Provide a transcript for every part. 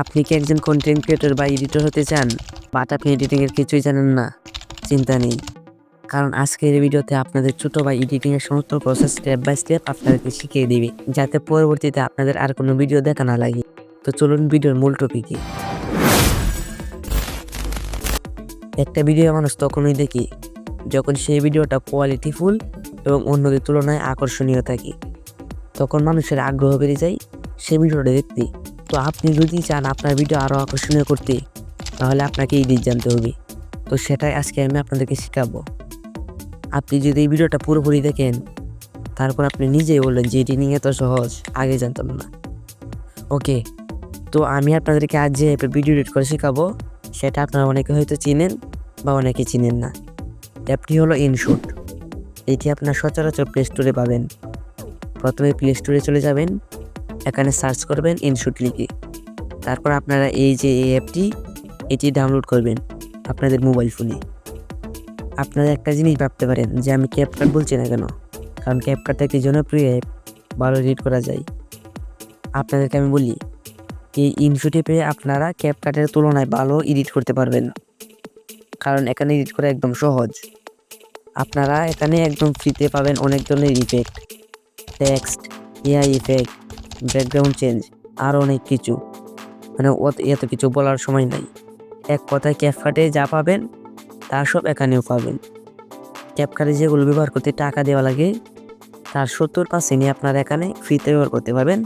আপনি কি একজন কন্টেন্ট ক্রিয়েটর বা এডিটর হতে চান, বাট আপনি এডিটিংয়ের কিছুই জানেন না? চিন্তা নেই, কারণ আজকের এই ভিডিওতে আপনাদের ছোটো বা এডিটিংয়ের সমস্ত প্রসেস স্টেপ বাই স্টেপ আপনাদেরকে শিখিয়ে দিবে, যাতে পরবর্তীতে আপনাদের আর কোনো ভিডিও দেখা না লাগে। তো চলুন ভিডিওর মূল টপিকে। একটা ভিডিও মানুষ তখনই দেখি যখন সেই ভিডিওটা কোয়ালিটিফুল এবং অন্যদের তুলনায় আকর্ষণীয় থাকে। তখন মানুষের আগ্রহ বেড়ে যায় সেই ভিডিওটা দেখতে। তো আপনি যদি চান আপনার ভিডিও আরও আকর্ষণীয় করতে, তাহলে আপনাকে এডিট জানতে হবে। তো সেটাই আজকে আমি আপনাদেরকে শেখাবো। আপনি যদি এই ভিডিওটা পুরোপুরি দেখেন, তারপর আপনি নিজেই বললেন যে এডিটিং এত সহজ, আগে জানতাম না। ওকে, তো আমি আপনাদেরকে আজ যে ভিডিও এডিট করে শেখাবো, সেটা আপনারা অনেকে হয়তো চিনেন বা অনেকে চিনেন না। অ্যাপটি হলো ইনশট। এটি আপনার সচরাচর প্লে স্টোরে পাবেন। প্রথমে প্লে স্টোরে চলে যাবেন, এখানে সার্চ করবেন ইনশট লিখে। তারপর আপনারা এই যে এই অ্যাপটি, এটি ডাউনলোড করবেন আপনাদের মোবাইল ফোনে। আপনারা একটা জিনিস ভাবতে পারেন যে আমি ক্যাপকাট বলছি না কেন, কারণ ক্যাপকাট একটি জনপ্রিয় অ্যাপ, ভালো এডিট করা যায়। আপনাদেরকে আমি বলি, এই ইনশট অ্যাপে আপনারা ক্যাপকাটের তুলনায় ভালো এডিট করতে পারবেন, কারণ এখানে এডিট করা একদম সহজ। আপনারা এখানে একদম ফ্রিতে পাবেন অনেক ধরনের effect, text, AI effect, background change, আর অনেক কিছু। মানে এত কিছু বলার সময় নাই। এক কথায় ক্যাপকাটে যা পাবেন তা সব এখানেও পাবেন। ক্যাপকাটে যেগুলো ব্যবহার করতে টাকা দেওয়া লাগে, তার 70% আপনারা এখানে ফ্রিতে ব্যবহার করতে পারবেন।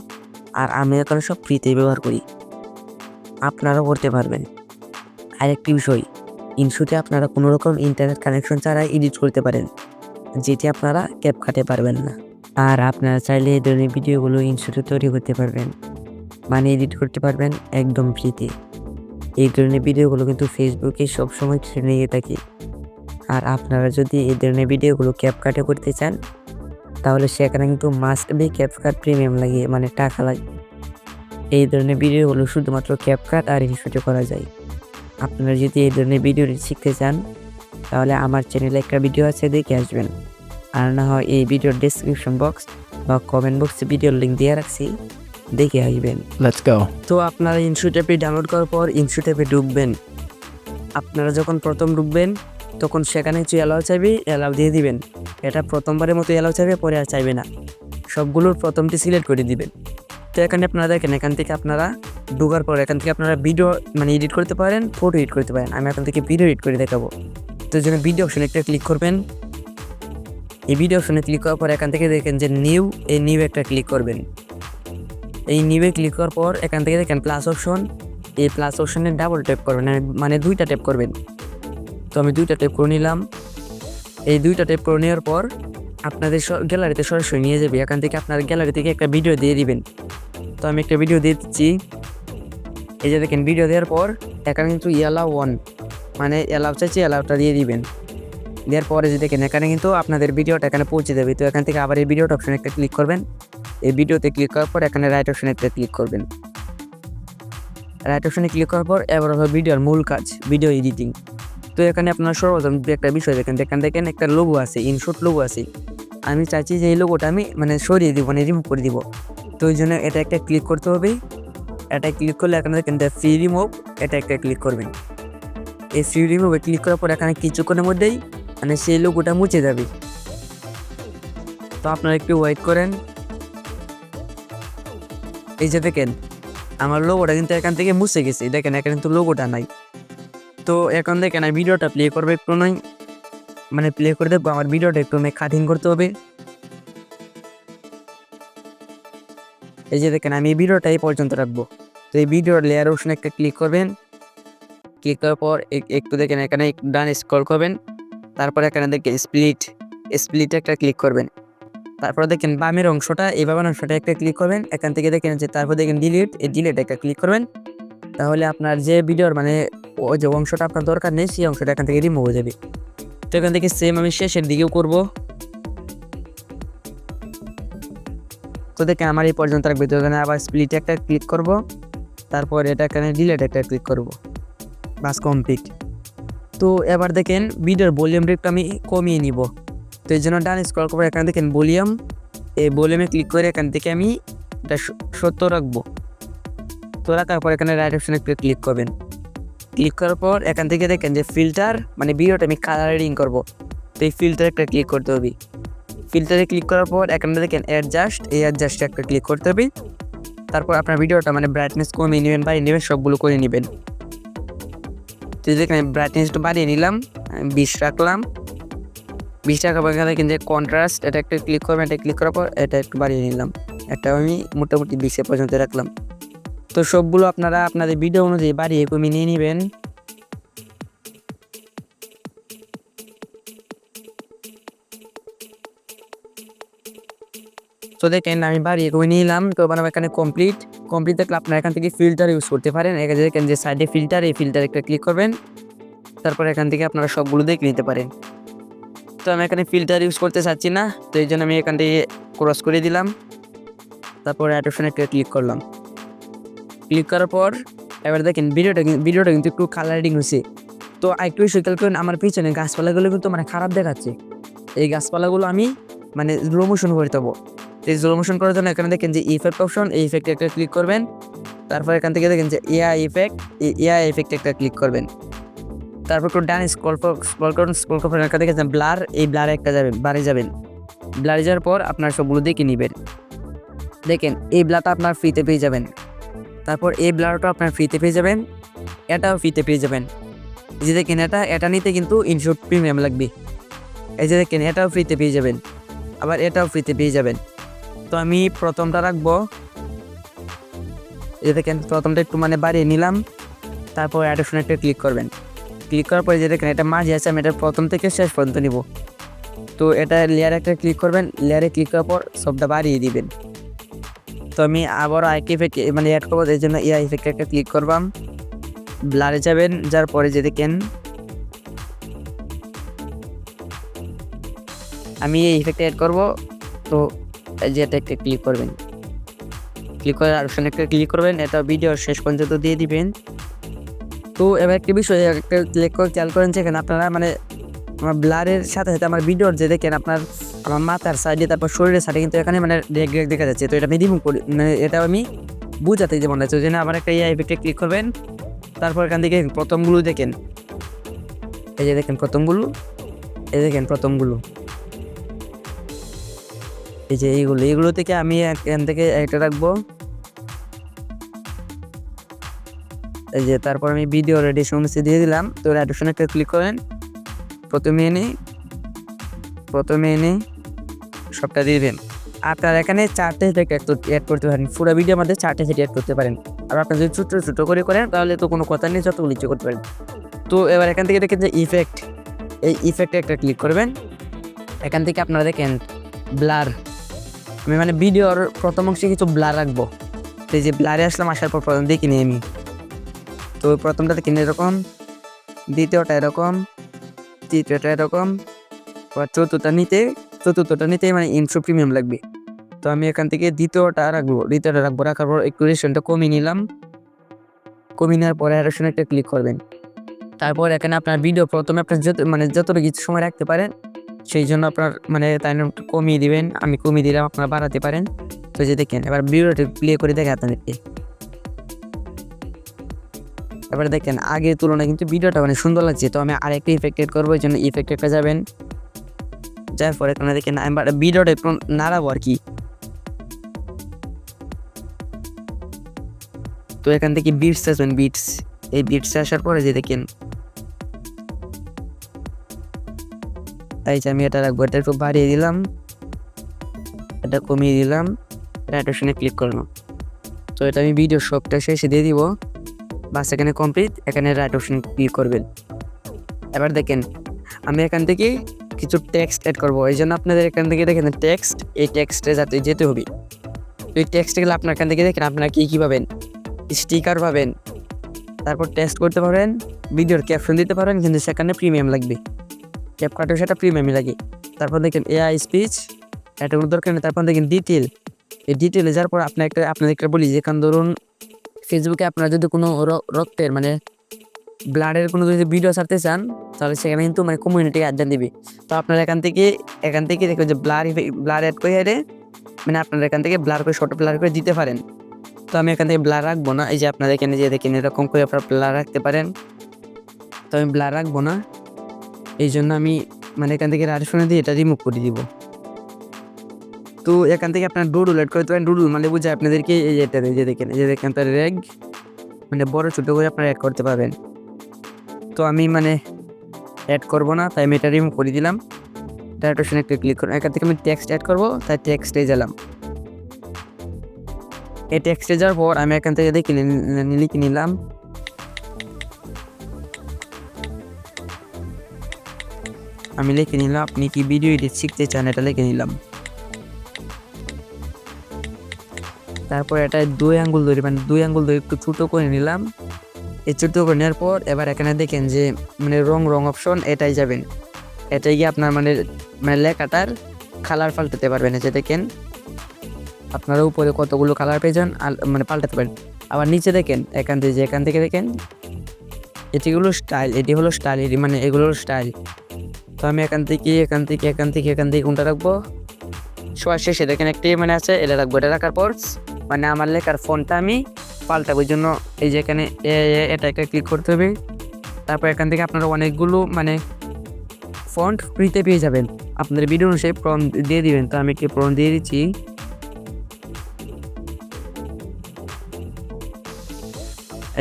আর আমি এখানে সব ফ্রিতে ব্যবহার করি, আপনারাও করতে পারবেন। আরেকটি বিষয়, ইনশটে আপনারা কোনো রকম ইন্টারনেট কানেকশন ছাড়াই এডিট করতে পারেন, যেটি আপনারা ক্যাপকাটে পারবেন না। আর আপনারা চাইলে এই ধরনের ভিডিওগুলো ইনশটে তৈরি করতে পারবেন, মানে এডিট করতে পারবেন একদম ফ্রিতে। এই ধরনের ভিডিওগুলো কিন্তু ফেসবুকে সবসময় ট্রেন্ডিংয়ে থাকে। আর আপনারা যদি এই ধরনের ভিডিওগুলো ক্যাপকাটে করতে চান, তাহলে সেখানে কিন্তু মাস্ট বি ক্যাপকাট প্রিমিয়াম লাগে, মানে টাকা লাগে। এই ধরনের ভিডিওগুলো শুধুমাত্র ক্যাপকাট আর ইনশটে করা যায়। আপনারা যদি এই ধরনের ভিডিও শিখতে চান, তাহলে আমার চ্যানেলে একটা ভিডিও আছে, দেখে আসবেন। আর না হয় এই ভিডিওর ডেসক্রিপশন বক্স বা কমেন্ট বক্সে ভিডিওর লিঙ্ক দিয়ে রাখছি, দেখে আসবেন। Let's go. তো আপনারা ইনশট অ্যাপে ডাউনলোড করার পর ইনশট অ্যাপে ঢুকবেন। আপনারা যখন প্রথম ঢুকবেন, তখন সেখানে কিছু অ্যালাউ চাইবে, অ্যালাউ দিয়ে দিবেন। এটা প্রথমবারের মতো অ্যালাউ চাইবে, পরে আর চাইবে না। সবগুলোর প্রথমটি সিলেক্ট করে দিবেন। তো এখানে আপনারা দেখেন, এখান থেকে আপনারা ঢোকার পর এখান থেকে আপনারা ভিডিও মানে এডিট করতে পারেন, ফটো এডিট করতে পারেন। আমি এখান থেকে ভিডিও এডিট করে দেখাবো। তো এই জন্য ভিডিও অপশনে একটা ক্লিক করবেন। এই ভিডিও অপশনে ক্লিক করার পর এখান থেকে দেখেন যে নিউ, এই নিউ একটা ক্লিক করবেন। এই নিউয়ে ক্লিক করার পর এখান থেকে দেখেন প্লাস অপশন, এই প্লাস অপশনে ডাবল ট্যাপ করবেন, মানে দুইটা ট্যাপ করবেন। তো আমি দুইটা ট্যাপ করে নিলাম। এই দুইটা ট্যাপ করে নেওয়ার পর আপনাদের গ্যালারিতে সরাসরি নিয়ে যাবে। এখান থেকে আপনার গ্যালারি থেকে একটা ভিডিও দিয়ে দিবেন। তো আমি একটা ভিডিও দিয়ে দিচ্ছি। এই যে দেখেন, ভিডিও দেওয়ার পর এখানে কিন্তু অ্যালাউ ওয়ান, মানে অ্যালাউ চাইছে, অ্যালাউটা দিয়ে দিবেন। দেওয়ার পরে যে দেখেন এখানে কিন্তু আপনাদের ভিডিওটা এখানে পৌঁছে যাবে। তো এখান থেকে আবার এই ভিডিওটা অপশনে একটা ক্লিক করবেন। এই ভিডিওতে ক্লিক করার পর এখানে রাইট অপশনে একটা ক্লিক করবেন। রাইট অপশনে ক্লিক করার পর এবার হলো ভিডিওর মূল কাজ, ভিডিও এডিটিং। তো এখানে আপনার সর্বপ্রথম একটা বিষয় দেখেন, দেখেন একটা লোগো আছে, ইনশট লোগো আছে। আমি চাইছি যে এই লোগোটা আমি মানে সরিয়ে দিব, মানে রিমুভ করে দিব। তো ওই জন্য এটা একটা ক্লিক করতে হবে। এটা ক্লিক করলে এখানে দেখেন ফ্রি রিমুভ, এটা একটা ক্লিক করবেন। এই ফ্রি রিমুভে ক্লিক করার পর এখানে কিছুক্ষণের মধ্যেই মানে সেই লোগোটা মুছে যাবে। তো আপনারা একটু ওয়েট করেন। এই যে দেখেন আমার লোগোটা কিন্তু এখান থেকে মুছে গেছে, দেখেন এখানে কিন্তু লোগোটা নাই। তো এখন দেখেন আমি ভিডিওটা প্লে করবো, একটু নয় মানে প্লে করে দেখবো। আমার ভিডিওটা একটু কাটিং করতে হবে। এই যে দেখেন আমি এই ভিডিওটা এই পর্যন্ত রাখবো। তো এই ভিডিওর লেয়ার অপশনে একটা ক্লিক করবেন। ক্লিক করার পর একটু দেখেন এখানে ডান স্ক্রল করবেন। তারপর এখানে দেখেন স্প্লিটে একটা ক্লিক করবেন। তারপর দেখেন বামের অংশটা, এই বামের অংশটা একটা ক্লিক করবেন। এখান থেকে দেখেন যে তারপর দেখেন ডিলিট, এই ডিলিট একটা ক্লিক করবেন। তাহলে আপনার যে ভিডিওর মানে ওই যে অংশটা আপনার দরকার নেই, সেই অংশটা এখান থেকে রিমুভ হয়ে যাবে। তো এখান থেকে সেম আমি শেষের দিকেও করব। তো দেখেন আমার এই পর্যন্ত রাখবে। তো এখানে আবার স্প্লিটে একটা ক্লিক করব। তারপর এটা এখানে ডিলিট একটা ক্লিক করব, বাস কমপ্লিট। তো এবার দেখেন ভিডিওর ভলিউম রেটটা আমি কমিয়ে নিব। তো এই জন্য ডান স্ক্রল করবো, এখানে দেখেন ভলিউম, এই ভলিউমে ক্লিক করে এখান থেকে আমি এটা 70 রাখবো। তো তো রাখার পর এখানে রাইট অপশনে ক্লিক করবেন। ক্লিক করার পর এখান থেকে দেখেন যে ফিল্টার, মানে ভিডিওটা আমি কালারিং করবো, তো এই ফিল্টারে একটা ক্লিক করতে হবে। ফিল্টারে ক্লিক করার পর এখানে দেখেন অ্যাডজাস্ট, এই অ্যাডজাস্টে একটা ক্লিক করতে হবে। তারপর আপনার ভিডিওটা মানে ব্রাইটনেস কমিয়ে নেবেন, বাড়িয়ে নেবেন, সবগুলো করে নেবেন। তো যেখানে ব্রাইটনেসটা বাড়িয়ে নিলাম, 20 রাখলাম। 20 রাখার পর এখানে দেখেন যে কন্ট্রাস্ট, এটা একটা ক্লিক করবেন। এটা ক্লিক করার পর এটা একটু বাড়িয়ে নিলাম, এটা আমি মোটামুটি 20 পর্যন্ত রাখলাম। তো সবগুলো আপনারা আপনাদের ভিডিও অনুযায়ী বাড়িয়ে কমিয়ে নিয়ে নেবেন। তো দেখেন আমি বাড়িয়ে কমিয়ে নিলাম। তো মানে এখানে কমপ্লিট থাকলে আপনারা এখান থেকে ফিল্টার ইউজ করতে পারেন। এখানে দেখেন যে সাইডে ফিল্টার, এই ফিল্টার একটা ক্লিক করবেন। তারপর এখান থেকে আপনারা সবগুলো দেখে নিতে পারেন। তো আমি এখানে ফিল্টার ইউজ করতে চাচ্ছি না, তো এই জন্য আমি এখান থেকে ক্রস করে দিলাম। তারপর অ্যাড অপশনে একটা ক্লিক করলাম। ক্লিক করার পর এবার দেখেন ভিডিওটা কিন্তু একটু কালারিং হয়েছে। তো একটু খেয়াল করেন, আমার পিছনে গাছপালাগুলো কিন্তু মানে খারাপ দেখাচ্ছে। এই গাছপালাগুলো আমি মানে স্লো মোশন করে দেবো। এই স্লো মোশন করার জন্য এখানে দেখেন যে ইফেক্ট অপশন, এই ইফেক্টে একটা ক্লিক করবেন। তারপর এখান থেকে দেখেন যে এআই ইফেক্ট একটা ক্লিক করবেন। তারপর একটু ডান স্ক্রল করুন, এখানে দেখেন ব্লার, এই ব্লারে একটা যাবেন, বাড়ি যাবেন। ব্লারে যাওয়ার পর আপনার সবগুলো দেখে নেবেন। দেখেন এই ব্লারটা আপনার ফ্রিতে পেয়ে যাবেন। তারপর এই ব্লারটা আপনার ফ্রিতে পেয়ে যাবেন, এটাও ফ্রিতে পেয়ে যাবেন। এই যে দেখেন এটা নিতে কিন্তু ইনশট প্রিমিয়াম লাগবে। এই যে দেখেন এটাও ফ্রিতে পেয়ে যাবেন, আবার এটাও ফ্রিতে পেয়ে যাবেন। তো আমি প্রথমটা রাখবো। এই যে দেখেন প্রথমটা একটু মানে বাড়িয়ে নিলাম। তারপর অ্যাড অপশনে একটা ক্লিক করবেন। ক্লিক করার পরে যে দেখেন এটা মাঝে আছে, আমি এটা প্রথম থেকে শেষ পর্যন্ত নিব। তো এটা লেয়ারে একটা ক্লিক করবেন। লেয়ারে ক্লিক করার পর সবটা বাড়িয়ে দিবেন। তো আমি আবার আইকে ইফেক্ট মানে অ্যাড করবো, এই জন্য এই ইফেক্টে একটা ক্লিক করবাম। ব্লারে যাবেন, যার পরে যে দেখেন আমি এই ইফেক্টে অ্যাড করবো। তো এই যে এটা একটা ক্লিক করবেন। ক্লিক করে অপশনে একটা ক্লিক করবেন, এটা ভিডিওর শেষ পর্যন্ত দিয়ে দিবেন। তো এবার একটা বিষয় একটা খেয়াল করেন, যেখানে আপনারা মানে আমার ব্লারের সাথে সাথে আমার ভিডিওর যে দেখেন আপনার আমার মাথার সাইডে, তারপর শরীরের সাইডে কিন্তু এখানে মানে রেগ দেখা যাচ্ছে। তো এটা আমি রিমুভ করি, মানে এটা আমি বুঝাতে যেমন আছে, ওই জন্য আবার একটা ইফেক্টে ক্লিক করবেন। তারপর এখান থেকে প্রথমগুলো দেখেন, এই যে দেখেন প্রথমগুলো, এই দেখেন প্রথমগুলো, এই যে এইগুলো থেকে আমি এখান থেকে একটা রাখবো। এই যে তারপর আমি ভিডিও রেডিশন দিয়ে দিলাম। তো রেডিশনে একটা ক্লিক করেন। প্রথমে এনে সবটা দিবেন। আপনার এখানে 4টে থেকে অ্যাড করতে পারেন, পুরো ভিডিওর মধ্যে 4টে থেকে অ্যাড করতে পারেন। আর আপনার যদি ছোটো করে করেন তাহলে তো কোনো কথা নেই, যতগুলো ইচ্ছে করতে পারেন। তো এবার এখান থেকে দেখেন যে ইফেক্ট, এই ইফেক্টে একটা ক্লিক করবেন। এখান থেকে আপনারা দেখেন ব্লার, আমি মানে ভিডিওর প্রথম অংশে কিছু ব্লার রাখবো। তো এই যে ব্লারে আসলাম, আসার পর প্রথম দেখিনি আমি। তো প্রথমটা দেখেন এরকম, দ্বিতীয়টা এরকম, তৃতীয়টা এরকম, চতুর্থটা নিতে মানে ইনশট প্রিমিয়াম লাগবে। তো আমি এখান থেকে দ্বিতীয়টা রাখবো। রাখার পর একটু রেশনটা কমিয়ে নিলাম। কমিয়ে নেওয়ার পরে রেশনে একটা ক্লিক করবেন। তারপর এখানে আপনার ভিডিও প্রথমে আপনার যতটুকু কিছু সময় রাখতে পারেন, সেই জন্য আপনার মানে তাই কমিয়ে দিবেন। আমি কমিয়ে দিলাম, আপনারা বাড়াতে পারেন। তো যে দেখেন এবার ভিডিওটা প্লে করে দেখে আপনাদেরকে। এবার দেখেন আগের তুলনায় কিন্তু ভিডিওটা মানে সুন্দর লাগছে। তো আমি আরেকটা ইফেক্ট এড করবো, এই জন্য ইফেক্ট একটা যাবেন। যার পরে এখানে দেখেন আমি ভিডিওটা একটু নাড়াবো আর কি। তো এখান থেকে বিটস আসবেন, এই বিটস আসার পরে যে দেখেন এই যে আমি এটা রাখবো, এটা একটু বাড়িয়ে দিলাম, এটা কমিয়ে দিলাম, রেডিশনে ক্লিক করলাম। তো এটা আমি ভিডিও সবটা শেষে দিয়ে দিব। বাস এখানে কমপ্লিট, এখানে রাইট অপশন ক্লিক করবেন। এবার দেখেন আমি এখান থেকে কিছু টেক্সট অ্যাড করবো, এই জন্য আপনাদের এখান থেকে দেখেন টেক্সট, এই টেক্সটে যাতে যেতে হবে। তো এই টেক্সটে গেলে আপনার এখান থেকে দেখেন আপনারা কী পাবেন, স্টিকার পাবেন, তারপর টেক্সট করতে পারেন, ভিডিওর ক্যাপশন দিতে পারেন, কিন্তু সেখানে প্রিমিয়াম লাগবে। ক্যাপকাটও সেটা প্রিমিয়ামই লাগে। তারপর দেখেন এআই স্পিচ, এটা কোনো দরকার নেই। তারপর দেখেন ডিটেল, এই ডিটেলে যাওয়ার পর আপনাদের একটা বলি, যেখান ধরুন ফেসবুকে আপনারা যদি কোনো রক্তের মানে ব্লাডের কোনো যদি ভিডিও ছাড়তে চান, তাহলে সেখানে কিন্তু মানে কমিউনিটি আড্ডা দিবে। তো আপনারা এখান থেকে দেখবেন যে ব্লার অ্যাড করে মানে আপনারা এখান থেকে ব্লার করে শর্ট ব্লার করে দিতে পারেন। তো আমি এখান থেকে ব্লার রাখবো না, এই যে আপনারা এখানে যে দেখেন এরকম করে আপনারা ব্লার রাখতে পারেন। তো আমি ব্লার রাখবো না, এই জন্য আমি মানে এখান থেকে রাডিশনে দিয়ে এটা রিমুভ করে দিব। তো এখান থেকে আপনার ডুডল এড করতে পারেন। ডুডল মানে বুঝে আপনাদেরকে এই যে এটা যে দেখেন তার রেগ মানে বড় ছোটো করে আপনারা অ্যাড করতে পারবেন। তো আমি মানে অ্যাড করবো না, তাই আমি এটা রিমুভ করে দিলাম। ডাইরেকশনে একটা ক্লিক করুন, এখান থেকে আমি টেক্সট অ্যাড করবো, তাই টেক্সটে গেলাম। এই টেক্সটে যাওয়ার পর আমি এখান থেকে লিখে নিলাম আপনি কি ভিডিও এডিট শিখতে চান, এটা লিখে নিলাম। তারপর এটা 2 আঙ্গুল ধরে মানে 2 আঙ্গুল ধরে একটু ছোটো করে নিলাম। এই ছোটো করে নেওয়ার পর এবার এখানে দেখেন যে মানে রং অপশন, এটাই যাবেন। এটাই গিয়ে আপনার মানে লেখাটার কালার পাল্টাতে পারবেন। যে দেখেন আপনারা উপরে কতগুলো কালার পেয়ে যান মানে পাল্টাতে পারেন। আবার নিচে দেখেন এখান থেকে দেখেন এটি হলো স্টাইল, মানে এগুলো স্টাইল। তো আমি এখান থেকে কোনটা রাখবো, সবার শেষে দেখেন একটি মানে আছে, এটা রাখবো। এটা রাখার পর মানে আমার লেখার ফন্টটা আমি পাল্টাবো, ওই জন্য এই যে এখানে এটা একটা ক্লিক করতে হবে। তারপর এখান থেকে আপনারা অনেকগুলো মানে ফন্ট ফ্রিতে পেয়ে যাবেন, আপনাদের ভিডিও অনুসারে প্রম্পট দিয়ে দিবেন। তো আমি একটি প্রম্পট দিয়ে দিচ্ছি,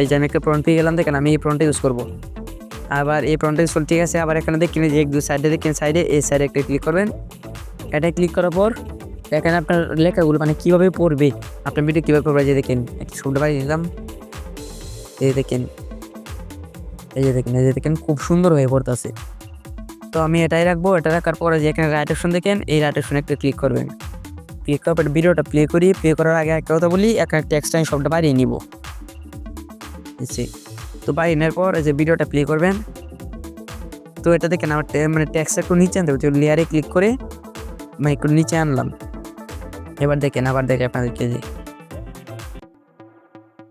এই যে আমি একটা প্রম্পট পেয়ে গেলাম। দেখেন আমি এই প্রম্পটটা ইউজ করবো। আবার এই প্রম্পটটা ইউজ ঠিক আছে। আবার এখানে দেখেন যে এক দু সাইডে দেখেন এই সাইডে একটা ক্লিক করবেন। এটা ক্লিক করার পর এখানে আপনার লেখাগুলো মানে কীভাবে পড়বে, আপনার ভিডিও কীভাবে পড়বে, যে দেখেন একটু শব্দ বাড়িয়ে দিলাম। এই যে দেখেন খুব সুন্দর হয়ে পড়তেছে। তো আমি এটাই রাখবো। এটা রাখার পরে যে এখানে রাইট অপশন দেখেন, এই রাইট অপশনে একটা ক্লিক করবেন। ক্লিক করার পর ভিডিওটা প্লে করার আগে একটা কথা বলি, এখানে টেক্সট আমি সবটা বাড়িয়ে নিব। তো বাড়িয়ে নেওয়ার পর এই যে ভিডিওটা প্লে করবেন। তো এটা দেখেন আমার মানে টেক্সট একটু নিচে আনতে হবে, লেয়ারে ক্লিক করে মানে একটু নিচে আনলাম। এবার দেখেন আপনাদেরকে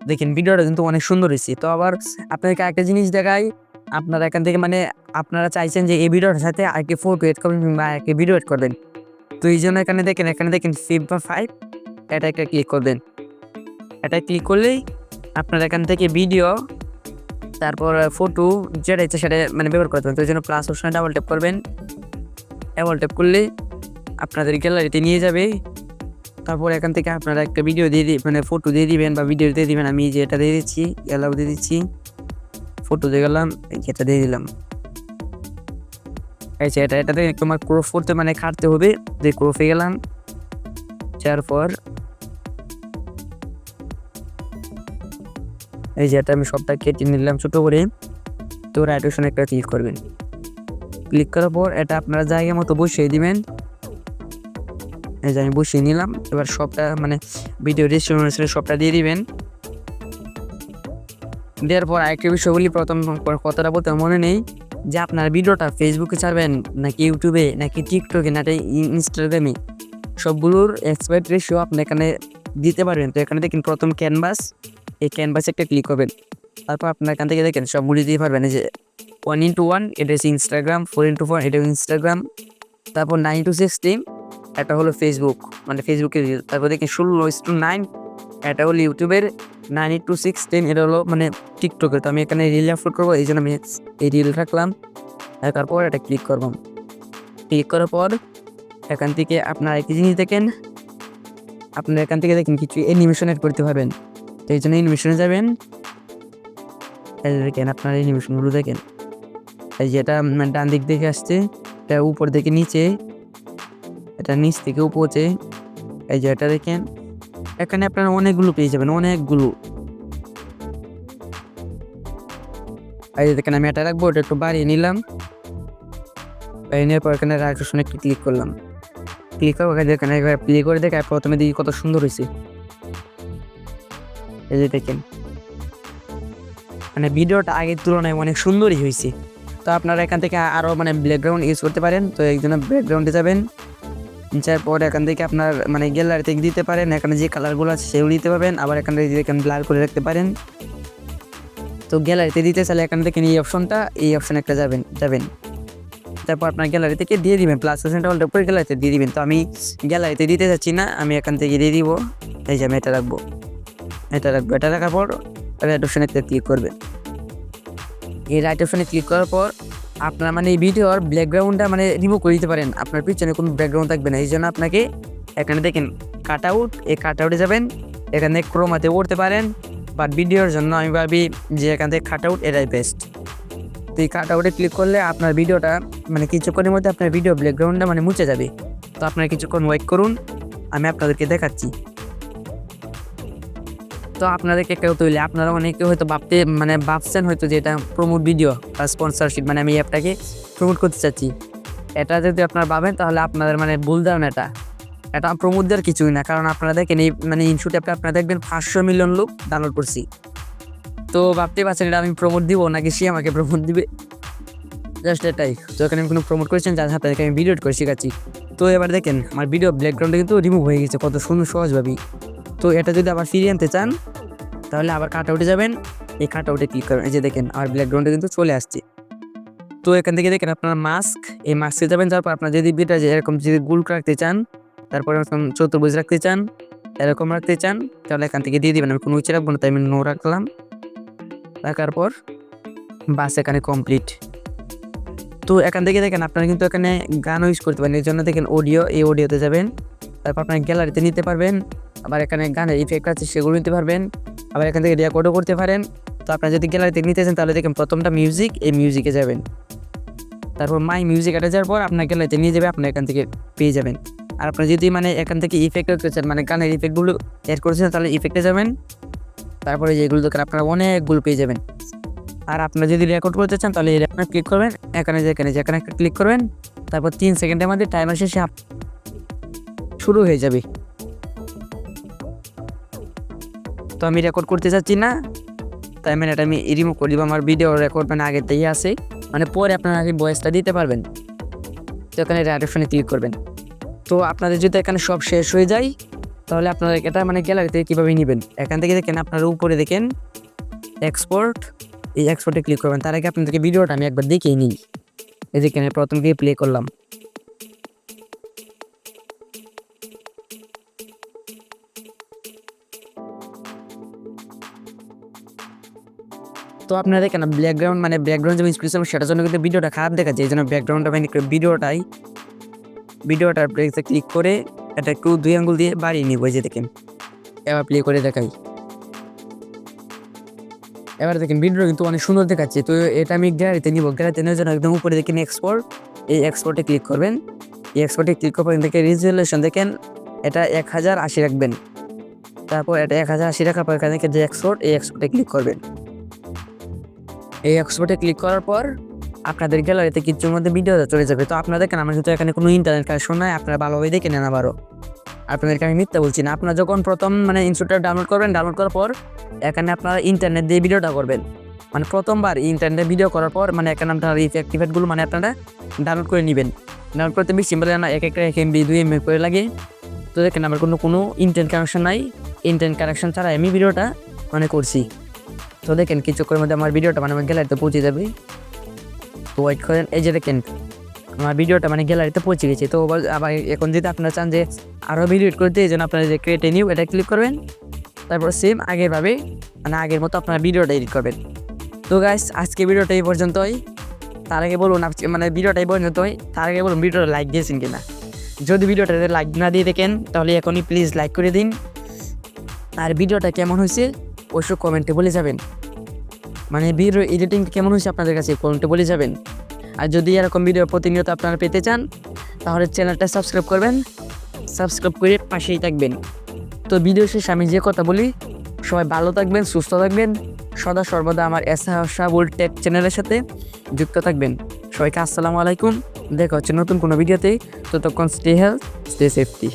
দেখেন ভিডিওটা কিন্তু অনেক সুন্দর হয়েছে। তো আবার আপনাদেরকে একটা জিনিস দেখাই, আপনারা এখান থেকে মানে আপনারা চাইছেন যে এই ভিডিওটার সাথে আরেকটি ফটো এড করবেন বা আরেকটি ভিডিও এড করবেন। তো এই জন্য এখানে দেখেন 5 এটা একটা ক্লিক করবেন। এটা ক্লিক করলেই আপনারা এখান থেকে ভিডিও তারপর ফটো যেটা ইচ্ছে সেটা মানে ব্যবহার করতে পারেন। তো এই জন্য প্লাস অপশনে ডাবল ট্যাপ করবেন। ডাবল ট্যাপ করলে আপনাদের গ্যালারিতে নিয়ে যাবে। তারপর এখান থেকে আপনারা একটা ভিডিও মানে ফটো দিয়ে দিবেন বা ভিডিও দিয়ে দিবেন। আমি যে এটা দিয়ে দিচ্ছি, অ্যালাউ দিয়ে দিচ্ছি, ফটো দিয়ে গেলাম, এটা দিয়ে দিলাম। আচ্ছা এটাতে তোমার ক্রপ করতে মানে কাটতে হবে, যে ক্রপে গেলাম। যার পর এই যে এটা আমি সবটা কেটে নিলাম ছোটো করে। তো রাইট অপশনে একটা ক্লিক করবেন। ক্লিক করার পর এটা আপনারা জায়গা মতো বসিয়ে দিবেন। এই যে আমি বসিয়ে নিলাম। এবার সবটা মানে ভিডিও রেজিস্ট্রেশন সবটা দিয়ে দিবেন। দেওয়ার পর আরেকটা বিষয় বলি, প্রথম কথাটা বলতে মনে নেই যে আপনার ভিডিওটা ফেসবুকে ছাড়বেন নাকি ইউটিউবে নাকি টিকটকে নাকি ইনস্টাগ্রামে, সবগুলোর এক্সপার্ট রেশিও আপনি এখানে দিতে পারবেন। তো এখানে দেখেন প্রথম ক্যানভাস, এই ক্যানভাসে একটা ক্লিক করবেন। তারপর আপনার এখান থেকে দেখেন সবগুলি দিতে পারবেন। এই যে 1:1 এটা হচ্ছে ইনস্টাগ্রাম, 4:4 এটা ইনস্টাগ্রাম, তারপর 9:16 এটা হলো ফেসবুক মানে ফেসবুকের রিল। তারপর দেখেন 16:9 এটা হলো ইউটিউবের, 9:16 এটা হলো মানে টিকটকের। তো আমি এখানে রিল আপলোড করবো, এই জন্য আমি এই রিল রাখলাম। তারপর এটা ক্লিক করলাম। ক্লিক করার পর এখান থেকে আপনার একটি জিনিস দেখেন, আপনারা এখান থেকে দেখেন কিছু অ্যানিমেশন এড করতে পারবেন। তো এই জন্য অ্যানিমেশনে যাবেন। এই দেখেন আপনার অ্যানিমেশনগুলো দেখেন, এই যেটা ডান দিক দেখে আসছে, এটা উপর থেকে নিচে, এটা নিচ থেকে উপরে, এই যে এটা দেখেন এখানে আপনারা অনেকগুলো পেয়ে যাবেন, অনেকগুলো। এই যে দেখেন আমি এটা রাখবো, এটা একটু বাড়িয়ে নিলাম। বাড়িয়ে নেওয়ার পর এখানে রাইট অপশনে একটু ক্লিক করলাম। ক্লিক করে দেখেন একবার প্লে করে দেখে প্রথমে দেখি কত সুন্দর হয়েছে। এই যে দেখেন মানে ভিডিওটা আগের তুলনায় অনেক সুন্দরই হয়েছে। তো আপনারা এখান থেকে আরও মানে ব্যাকগ্রাউন্ড ইউজ করতে পারেন। তো একজন ব্যাকগ্রাউন্ডে যাবেন, যার পর এখান থেকে আপনার মানে গ্যালারি থেকে দিতে পারেন। এখানে যে কালারগুলো আছে সেগুলো দিতে পারবেন। আবার এখান থেকে দেখেন ব্লার করে রাখতে পারেন। তো গ্যালারিতে দিতে চাইলে এখান থেকে এই অপশনে একটা যাবেন। তারপর আপনার গ্যালারি থেকে দিয়ে দিবেন, প্লাস অপশনটা অল্প করে গ্যালারিতে দিয়ে দিবেন। তো আমি গ্যালারিতে দিতে চাচ্ছি না, আমি এখান থেকে দিয়ে দিব। এই যে আমি এটা রাখবো। এটা রাখবো। এটা রাখার পর রাইট অপশানে ক্লিক করবেন। এই রাইট অপশানে ক্লিক করার পর আপনার মানে এই ভিডিওর ব্যাকগ্রাউন্ডটা মানে রিমুভ করে দিতে পারেন। আপনার পিছনে কোনো ব্যাকগ্রাউন্ড থাকবে না। এই জন্য আপনাকে এখানে দেখেন কাট আউট, এই কাট আউটে যাবেন, এখানে ক্রোমাতে করতে পারেন, বাট ভিডিওর জন্য আমি ভাবি যে এখান থেকে কাট আউট এটাই বেস্ট। তো এই কাট আউটে ক্লিক করলে আপনার ভিডিওটা মানে কিছুক্ষণের মধ্যে আপনার ভিডিও ব্যাকগ্রাউন্ডটা মানে মুছে যাবে। তো আপনারা কিছুক্ষণ ওয়েট করুন, আমি আপনাদেরকে দেখাচ্ছি। তো আপনাদেরকে কেউ তৈরি আপনারা অনেকে হয়তো ভাবছেন হয়তো যে এটা প্রমোট ভিডিও বা স্পন্সরশিপ, মানে আমি অ্যাপটাকে প্রমোট করতে চাচ্ছি। এটা যদি আপনারা ভাবেন তাহলে আপনাদের মানে ভুল ধারণা। এটা প্রমোট দেওয়ার কিছুই না, কারণ আপনারা দেখেন এই মানে ইনশট অ্যাপটা আপনারা দেখবেন 500 মিলিয়ন লোক ডাউনলোড করছি। তো ভাবতেই পারছেন এটা আমি প্রমোট দিব নাকি সে আমাকে প্রমোট দিবে, জাস্ট এটাই। তো এখানে আমি কোনো প্রমোট করেছেন যার হাতে আমি ভিডিও করে শিখাচ্ছি। তো এবার দেখেন আমার ভিডিও ব্যাকগ্রাউন্ডে কিন্তু রিমুভ হয়ে গেছে কত সুন্দর সহজভাবেই। তো এটা যদি আবার ফিরিয়ে আনতে চান তাহলে আবার কাট আউটে যাবেন, এই কাট আউটে ক্লিক করবেন। এই যে দেখেন আমার ব্যাকগ্রাউন্ডে কিন্তু চলে আসছে। তো এখান থেকে দেখেন আপনার মাস্ক, এই মাস্কে যাবেন, তারপর আপনার যদি ভিডিওটা যে এরকম যদি গোল রাখতে চান, তারপর চতুর্ভুজ রাখতে চান, এরকম রাখতে চান, তাহলে এখান থেকে দিয়ে দিবেন। আমি কোনো উঁচু রাখবো না, তাই আমি নো রাখলাম। রাখার পর বাস এখানে কমপ্লিট। তো এখান থেকে দেখেন আপনারা কিন্তু এখানে গানও ইউজ করতে পারেন। এই জন্য দেখেন অডিও, এই অডিওতে যাবেন, তারপর আপনার গ্যালারিতে নিতে পারবেন। আবার এখানে গানের ইফেক্ট আছে সেগুলো নিতে পারবেন। আবার এখান থেকে রেকর্ডও করতে পারেন। তো আপনারা যদি গ্যালারিতে নিতে চান তাহলে দেখেন প্রথমটা মিউজিক, এই মিউজিকে যাবেন, তারপর মাই মিউজিক এটা যাওয়ার পর আপনার গ্যালারিতে নিয়ে যাবে, আপনি এখান থেকে পেয়ে যাবেন। আর আপনারা যদি মানে এখান থেকে ইফেক্ট করতে চান, মানে গানের ইফেক্টগুলো অ্যাড করছেন, তাহলে ইফেক্টে যাবেন, তারপরে যেগুলো দরকার আপনারা অনেকগুলো পেয়ে যাবেন। আর আপনারা যদি রেকর্ড করতে চান তাহলে আপনারা ক্লিক করবেন, এখানে যেখানে একটা ক্লিক করবেন, তারপর 3 সেকেন্ডের মধ্যে টাইমার শেষে শুরু হয়ে যাবে। তো আমি রেকর্ড করতে চাচ্ছি না, তাই মানে এটা আমি রিমুভ করে দিব। আমার ভিডিও রেকর্ড মানে আগের থেকেই আছে, মানে পরে আপনারা আগে ভয়েসটা দিতে পারবেন। তো এখানে রাইট অপশনে ক্লিক করবেন। তো আপনাদের যদি এখানে সব শেষ হয়ে যায় তাহলে আপনারা এটা মানে গ্যালারিতে কীভাবে নেবেন, এখান থেকে দেখেন আপনারা উপরে দেখেন এক্সপোর্ট, এই এক্সপোর্টে ক্লিক করবেন। তার আগে আপনাদেরকে ভিডিওটা আমি একবার দেখেই নিই। এই যে এখানে প্রথম গিয়ে প্লে করলাম। তো আপনারা দেখেন ব্যাকগ্রাউন্ড মানে ব্যাকগ্রাউন্ড যেমন স্ক্রিন সেটার জন্য কিন্তু ভিডিওটা খারাপ দেখাচ্ছে। এই জন্য ব্যাকগ্রাউন্ডটা মানে ভিডিওটার ব্রেকতে ক্লিক করে এটা একটু 2 আঙ্গুল দিয়ে বাড়িয়ে নিব। এই যে দেখেন এবার প্লে করে দেখাই। এবার দেখেন ভিডিও কিন্তু অনেক সুন্দর দেখাচ্ছে। তো এটা আমি গ্যালারিতে নিব, গ্যালারিতে নেওয়ার জন্য একদম উপরে দেখেন এক্সপোর্ট, এই এক্সপোর্টে ক্লিক করবেন। এই এক্সপোর্টে ক্লিক করার পর থেকে রেজুলেশন দেখেন এটা 1080 রাখবেন, তারপর এটা 1080 রাখার পর এখান থেকে যে এক্সপোর্ট, এই এক্সপোর্টে ক্লিক করবেন। এই এক্সপোর্টে ক্লিক করার পর আপনাদের গ্যালারিতে কিছুর মধ্যে ভিডিওটা চলে যাবে। তো আপনারা দেখেন আমার কিন্তু এখানে কোনো ইন্টারনেট কানেকশন নাই, আপনারা ভালোভাবে দেখে নেন। আবারও আপনাদেরকে আমি মিথ্যা বলছি না। আপনারা যখন প্রথম মানে ইনশটটা ডাউনলোড করবেন, ডাউনলোড করার পর এখানে আপনারা ইন্টারনেট দিয়ে ভিডিওটা করবেন। মানে প্রথমবার ইন্টারনেটে ভিডিও করার পর মানে এখানে আপনারা ইফেক্টগুলো মানে আপনারা ডাউনলোড করে নেবেন। ডাউনলোড করতে বেশি সিম্পল না, এক একটা 1 MB 2 MB করে লাগে। তো দেখেন আমার কোনো ইন্টারনেট কানেকশন নাই, ইন্টারনেট কানেকশন ছাড়া আমি ভিডিওটা মানে করছি। তো দেখেন কিছুক্ষণের মধ্যে আমার ভিডিওটা মানে আমার গ্যালারিতে পৌঁছে যাবে। তো ওয়েট করেন, এই যে দেখেন আমার ভিডিওটা মানে গ্যালারিতে পৌঁছে গেছে। তো আবার এখন যদি আপনারা চান যে আরও ভিডিও এডিট করতে, এই জন্য আপনারা যে ক্রিয়েট এ নিউ এটা ক্লিক করবেন, তারপর সেম আগেরভাবে মানে আগের মতো আপনারা ভিডিওটা এডিট করবেন। তো গাইস আজকে ভিডিওটা এই পর্যন্তই। তার আগে বলুন মানে ভিডিওটা এই পর্যন্তই, তার আগে বলুন ভিডিওটা লাইক দিয়েছেন কিনা। যদি ভিডিওটাতে লাইক না দিয়ে দেখেন তাহলে এখনই প্লিজ লাইক করে দিন। আর ভিডিওটা কেমন হয়েছে অবশ্যই কমেন্টে বলে যাবেন। মানে ভিডিও এডিটিং কেমন হয়েছে আপনাদের কাছে কমেন্টে বলে যাবেন। আর যদি এরকম ভিডিও প্রতিনিয়ত আপনারা পেতে চান তাহলে চ্যানেলটা সাবস্ক্রাইব করবেন, সাবস্ক্রাইব করে পাশেই থাকবেন। তো ভিডিও শেষে আমি যে কথা বলি, সবাই ভালো থাকবেন, সুস্থ থাকবেন, সদা সর্বদা আমার MobileTech চ্যানেলের সাথে যুক্ত থাকবেন। সবাইকে আসসালামু আলাইকুম, দেখা হচ্ছে নতুন কোনো ভিডিওতে। ততক্ষণ স্টে হেলথ, স্টে সেফটি।